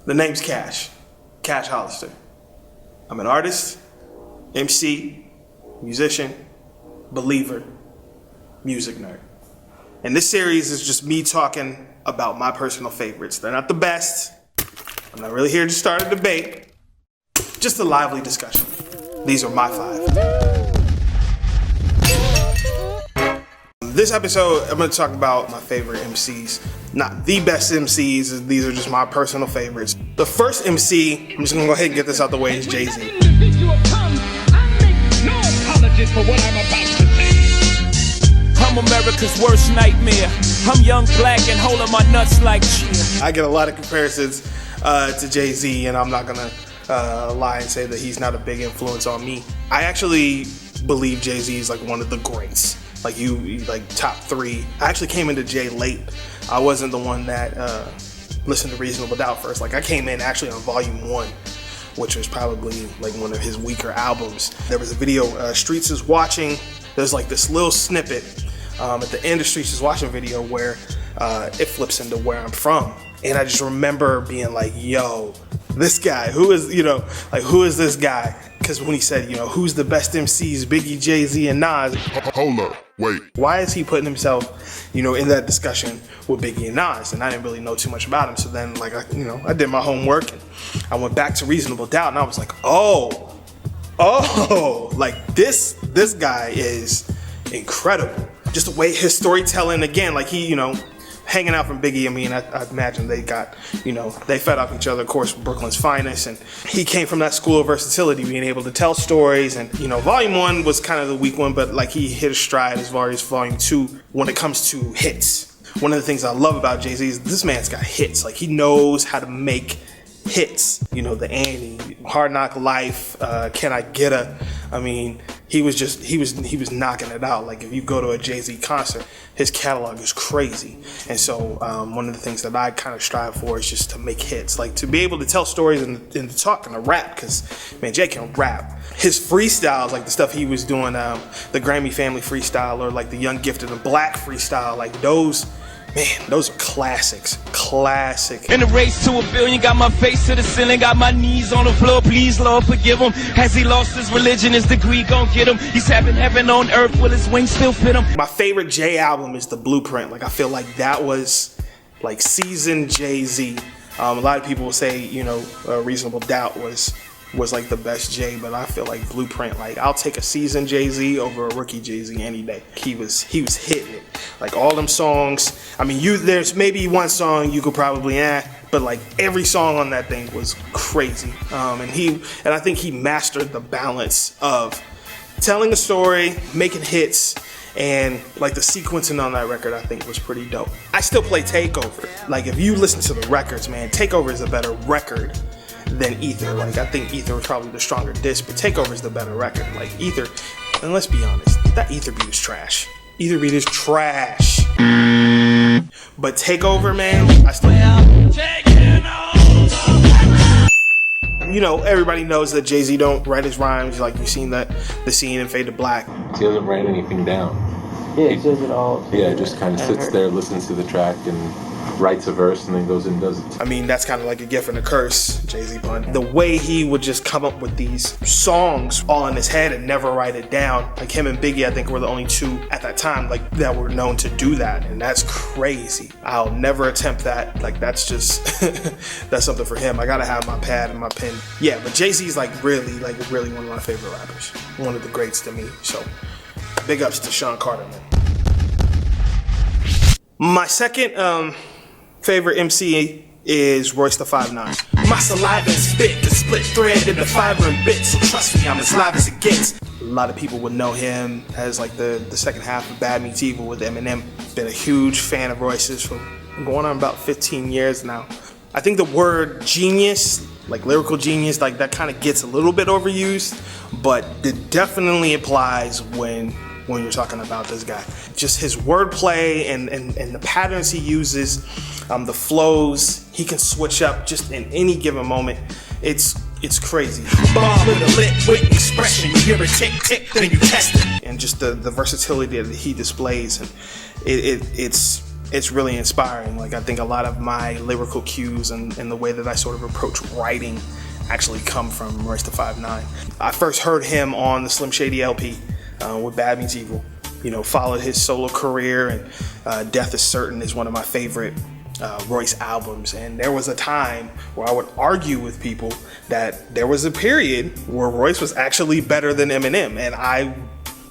The name's Cash Hollister. I'm an artist, MC, musician, believer, music nerd. And this series is just me talking about my personal favorites. They're not the best. I'm not really here to start a debate. Just a lively discussion. These are my 5. This episode, I'm going to talk about my favorite MCs. Not the best MCs, these are just my personal favorites. The first MC, I'm just going to go ahead and get this out the way, is Jay-Z. I'm America's worst nightmare. I'm young, black, and holding my nuts like cheer. I get a lot of comparisons to Jay-Z, and I'm not going to lie and say that he's not a big influence on me. I actually believe Jay-Z is like one of the greats. Like top 3. I actually came into Jay late. I wasn't the one that listened to Reasonable Doubt first. Like I came in actually on volume 1, which was probably like one of his weaker albums. There was a video, Streets is Watching. There's like this little snippet at the end of Streets is Watching video where it flips into Where I'm From. And I just remember being like, yo, this guy, who is this guy? Because when he said, who's the best MCs, Biggie, Jay-Z, and Nas. Hold up, wait. Why is he putting himself, in that discussion with Biggie and Nas? And I didn't really know too much about him. So then, I did my homework and I went back to Reasonable Doubt and I was like, like this guy is incredible. Just the way his storytelling, again, like he, hanging out from Biggie, I imagine they got, they fed off each other, of course, Brooklyn's finest, and he came from that school of versatility, being able to tell stories, and, volume 1 was kind of the weak one, but like he hit a stride as far as volume 2 when it comes to hits. One of the things I love about Jay-Z is this man's got hits. Like he knows how to make hits, the Annie, Hard Knock Life, Can I Get Her? He was knocking it out. Like if you go to a Jay-Z concert, his catalog is crazy. And so one of the things that I kind of strive for is just to make hits, like to be able to tell stories and to talk and to rap, because man, Jay can rap. His freestyles, like the stuff he was doing, the Grammy Family freestyle, or like the Young Gifted and Black freestyle, like those are classics. Classic. In the race to $1 billion, got my face to the ceiling, got my knees on the floor. Please, Lord, forgive him. Has he lost his religion? His degree gon' get him. He's having heaven on earth. Will his wings still fit him? My favorite Jay album is The Blueprint. Like I feel like that was like seasoned Jay-Z. A lot of people will say, Reasonable Doubt was like the best Jay, but I feel like Blueprint, like I'll take a seasoned Jay-Z over a rookie Jay-Z any day. He was hitting it. Like all them songs, there's maybe one song you could probably but like every song on that thing was crazy. And I think he mastered the balance of telling a story, making hits, and like the sequencing on that record I think was pretty dope. I still play Takeover. Like if you listen to the records, man, Takeover is a better record than Ether. Like I think Ether was probably the stronger disc, but Takeover is the better record. Like Ether, and let's be honest, that Ether beat is trash. Ether beat is trash. But Takeover, man, I still. Everybody knows that Jay-Z don't write his rhymes. Like you've seen the scene in Fade to Black. He doesn't write anything down. Yeah, he says it all. Yeah, just kind of sits there, listens to the track, and writes a verse and then goes and does it. That's kind of like a gift and a curse, Jay-Z pun. The way he would just come up with these songs all in his head and never write it down. Like him and Biggie, I think were the only 2 at that time like that were known to do that, and that's crazy. I'll never attempt that. Like that's just that's something for him. I gotta have my pad and my pen. Yeah, but Jay-Z's like really one of my favorite rappers. One of the greats to me. So big ups to Sean Carter, man. My second favorite MC is Royce the 5'9". My saliva is spit, the split thread and the fiber and bits. So trust me, I'm as live as it gets. A lot of people would know him as like the second half of Bad Meets Evil with Eminem. Been a huge fan of Royce's for going on about 15 years now. I think the word genius, like lyrical genius, like that kind of gets a little bit overused, but it definitely applies when you're talking about this guy. Just his wordplay and the patterns he uses, the flows, he can switch up just in any given moment. It's crazy. Bomb in the lit with expression, you hear it tick tick, then you test it. And just the versatility that he displays, and it's it's really inspiring. Like, I think a lot of my lyrical cues and the way that I sort of approach writing actually come from Royce da 5'9". I first heard him on the Slim Shady LP with Bad Meets Evil. You know, followed his solo career, and Death is Certain is one of my favorite Royce albums. And there was a time where I would argue with people that there was a period where Royce was actually better than Eminem, and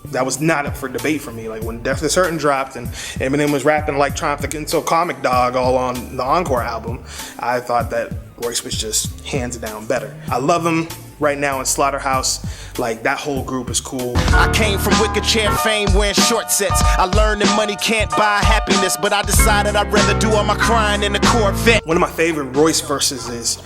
that was not up for debate for me. Like, when Death is Certain dropped and Eminem was rapping like Triumph the Cancel Comic Dog all on the Encore album, I thought that Royce was just hands down better. I love him right now in Slaughterhouse. Like, that whole group is cool. I came from wicked chair fame wearing short sets. I learned that money can't buy happiness, but I decided I'd rather do all my crying in the Corvette. One of my favorite Royce verses is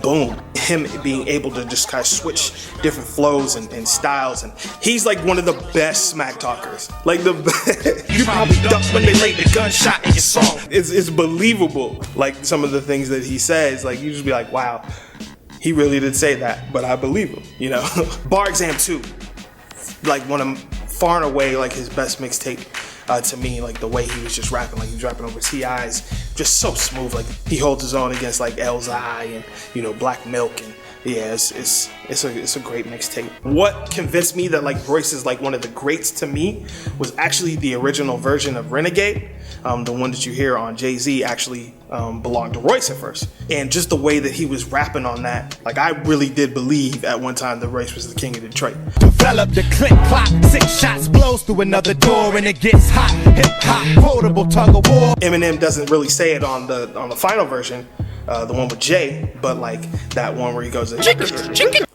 Boom. Him being able to just kind of switch different flows and styles, and he's like one of the best smack talkers. Like, you probably ducked when they laid the gunshot in your song. It's believable. Like, some of the things that he says, like, you just be like, wow, he really did say that, but I believe him, you know. Bar Exam 2, like, one of far and away, like, his best mixtape to me. Like, the way he was just rapping, like he was rapping over T.I.'s, just so smooth. Like, he holds his own against like Elzai and, you know, Black Milk, and yeah, it's a great mixtape. What convinced me that like Royce is like one of the greats to me was actually the original version of Renegade. The one that you hear on Jay-Z actually belonged to Royce at first. And just the way that he was rapping on that, like, I really did believe at one time that Royce was the king of Detroit. Develop the click clock, 6 shots blows through another door and it gets hot. Hip hop, quotable tug of war. Eminem doesn't really say it on the final version, the one with Jay, but like that one where he goes,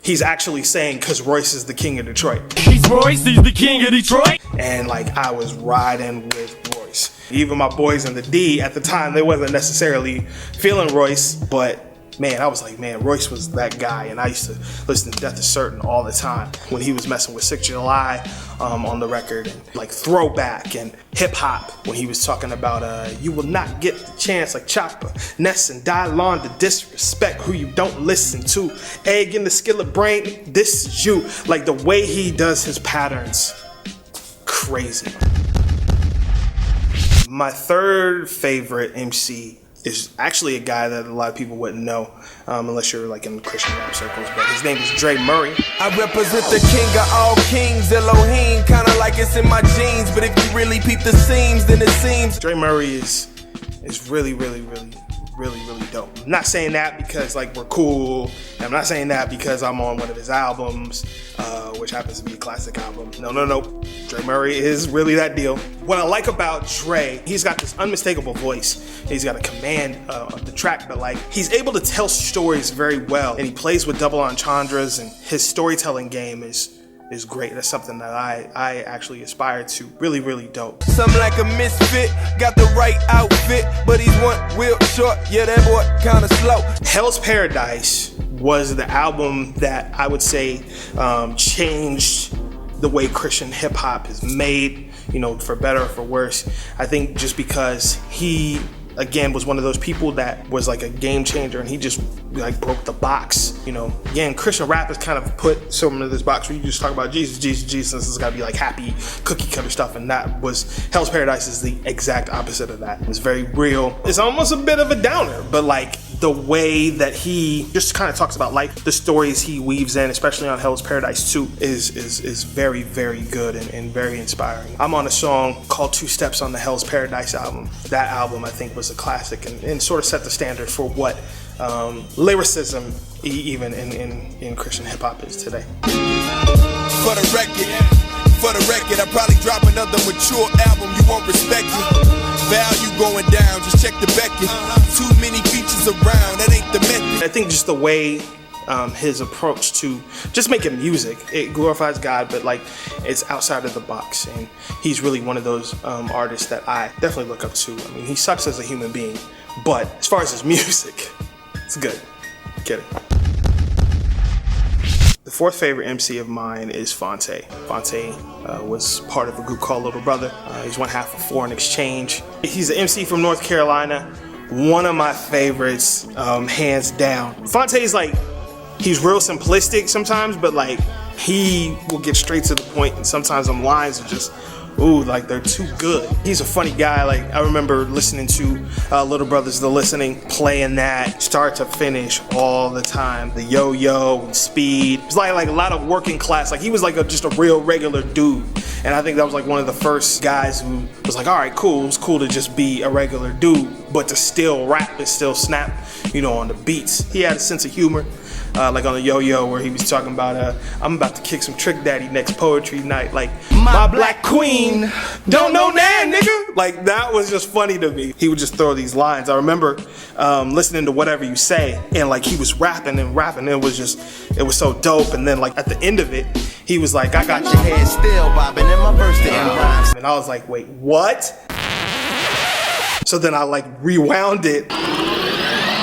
he's actually saying, cause Royce is the king of Detroit. He's Royce, he's the king of Detroit. And like, I was riding with Royce. Even my boys in the D at the time, they wasn't necessarily feeling Royce, but man, I was like, man, Royce was that guy. And I used to listen to Death is Certain all the time when he was messing with 6 July on the record, and like Throwback and hip hop when he was talking about you will not get the chance, like Chopper, Ness and Dylon, to disrespect who you don't listen to. Egg in the skillet brain, this is you. Like, the way he does his patterns, crazy. My third favorite MC is actually a guy that a lot of people wouldn't know unless you're like in Christian rap circles, but his name is Dre Murray. I represent the king of all kings, Elohim, kinda like it's in my genes, but if you really peep the seams, then it seems Dre Murray is really dope. I'm not saying that because like we're cool, and I'm not saying that because I'm on one of his albums, which happens to be a classic album. No. Dre Murray is really that deal. What I like about Dre, he's got this unmistakable voice. He's got a command of the track, but like, he's able to tell stories very well, and he plays with double entendres, and his storytelling game is great. That's something that I actually aspire to. Really dope. some like a misfit, got the right outfit, but he's one wheel short, yeah, that boy kinda slow. Hell's Paradise was the album that I would say changed the way Christian hip hop is made, you know, for better or for worse. I think just because he, again, was one of those people that was like a game changer, and he just like broke the box. You know, again, Christian rap has kind of put someone in this box where you just talk about Jesus. It's gotta be like happy cookie cutter stuff, and that was Hell's Paradise is the exact opposite of that. It's very real. It's almost a bit of a downer, but like the way that he just kind of talks about life, the stories he weaves in, especially on Hell's Paradise 2, is very good and very inspiring. I'm on a song called 2 Steps on the Hell's Paradise album. That album, I think, was a classic and sort of set the standard for what lyricism even in Christian hip hop is today. For the record, I probably drop another mature album, you won't respect me. Value going down, just check the Beckett. Too many features around, that ain't the method. I think just the way his approach to just making music, it glorifies God, but like it's outside of the box, and he's really one of those artists that I definitely look up to. I mean, he sucks as a human being, but as far as his music, it's good. Kidding. The fourth favorite MC of mine is Fonte. Fonte was part of a group called Little Brother. He's one half of Foreign Exchange. He's an MC from North Carolina. One of my favorites, hands down. Fonte is like, he's real simplistic sometimes, but like he will get straight to the point, and sometimes them lines are just ooh, like they're too good. He's a funny guy. Like I remember listening to Little Brothers The Listening, playing that start to finish all the time. The yo-yo and speed. It's like a lot of working class. Like he was like just a real regular dude. And I think that was like one of the first guys who was like, all right, cool. It was cool to just be a regular dude, but to still rap and still snap, you know, on the beats. He had a sense of humor. Like on the yo-yo where he was talking about I'm about to kick some Trick Daddy next poetry night, like my black queen don't know now, nigga. Like that was just funny to me. He would just throw these lines. I remember listening to Whatever You Say, and like he was rapping. It was so dope. And then like at the end of it, he was like, I got your head still bobbing in my verse to end rhymes. And I was like, wait, what? So then I like rewound it.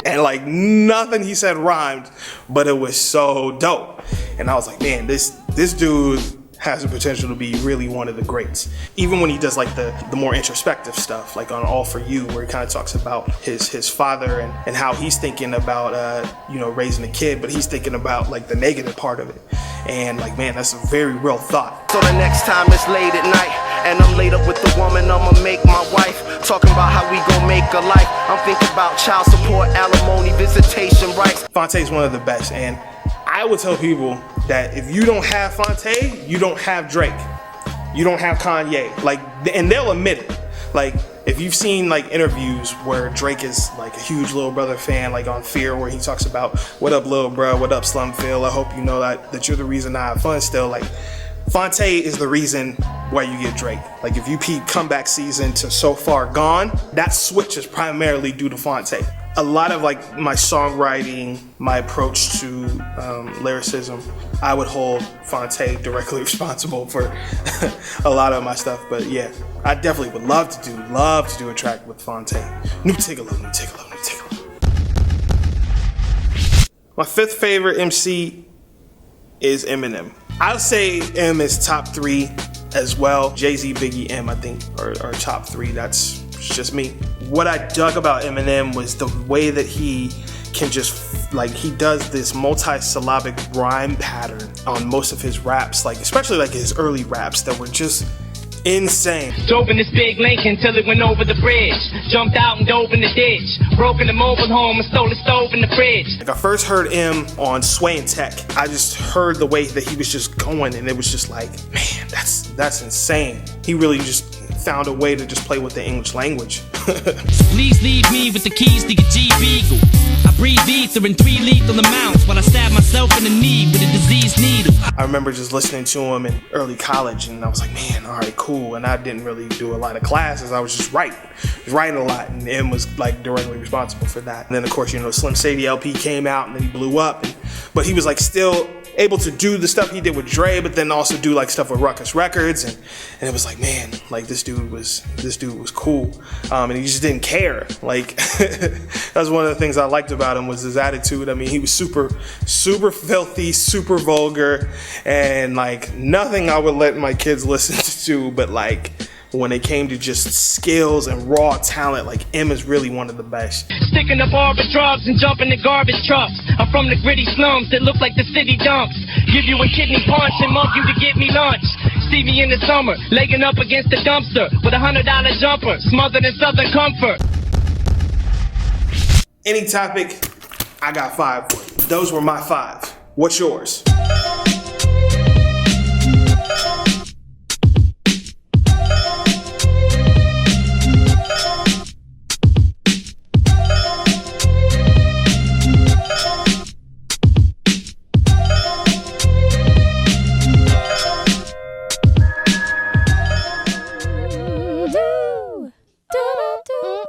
And like nothing he said rhymed, but it was so dope. And I was like, man, this dude has the potential to be really one of the greats. Even when he does like the more introspective stuff, like on All For You, where he kind of talks about his father and how he's thinking about you know, raising a kid, but he's thinking about like the negative part of it. And like, man, that's a very real thought. So the next time it's late at night and I'm laid up with the woman I'ma make my wife, talking about how we gon' make a life, I'm thinking about child support, alimony, visitation rights. Fonte's one of the best, and I would tell people that if you don't have Fonte, you don't have Drake, you don't have Kanye. Like, and they'll admit it. Like, if you've seen like interviews where Drake is like a huge Little Brother fan, like on Fear, where he talks about what up, Lil Bro, what up, Slumville, I hope you know that you're the reason I have fun still. Like, Fonte is the reason why you get Drake. Like, if you peep Comeback Season to So Far Gone, that switch is primarily due to Fonte. A lot of like my songwriting, my approach to lyricism, I would hold Fonte directly responsible for a lot of my stuff. But yeah, I definitely would love to do a track with Fonte. New Tigolo. My fifth favorite MC is Eminem. I'll say M is top 3 as well. Jay-Z, Biggie, M, I think are top 3. That's just me. What I dug about Eminem was the way that he can just, like, he does this multi-syllabic rhyme pattern on most of his raps, like especially like his early raps that were just insane. Drove in this big Lincoln till it went over the bridge. Jumped out and dove in the ditch. Broke in the mobile home and stole the stove in the fridge. Like, I first heard him on Sway and Tech. I just heard the way that he was just going, and it was just like, man, that's insane. He really just found a way to just play with the English language. Please leave me with the keys to your Jeep Eagle. I breathe ether in 3 lethal amounts while I stab myself in the knee with a diseased needle. I remember just listening to him in early college, and I was like, man, all right, cool. And I didn't really do a lot of classes. I was just writing a lot, and M was like directly responsible for that. And then of course, you know, Slim Shady LP came out, and then he blew up. But he was like still able to do the stuff he did with Dre, but then also do like stuff with Ruckus Records, and it was like, man, like this dude was cool, and he just didn't care. Like that's one of the things I liked about him, was his attitude. I mean, he was super filthy, super vulgar, and like nothing I would let my kids listen to, but like when it came to just skills and raw talent, like M is really one of the best. Sticking up orbit drugs and jumping the garbage trucks. I'm from the gritty slums that look like the city dumps. Give you a kidney punch and mug you to get me lunch. See me in the summer, legging up against the dumpster with a $100 jumper, smothered in Southern comfort. Any topic, I got 5 for you. Those were my 5. What's yours?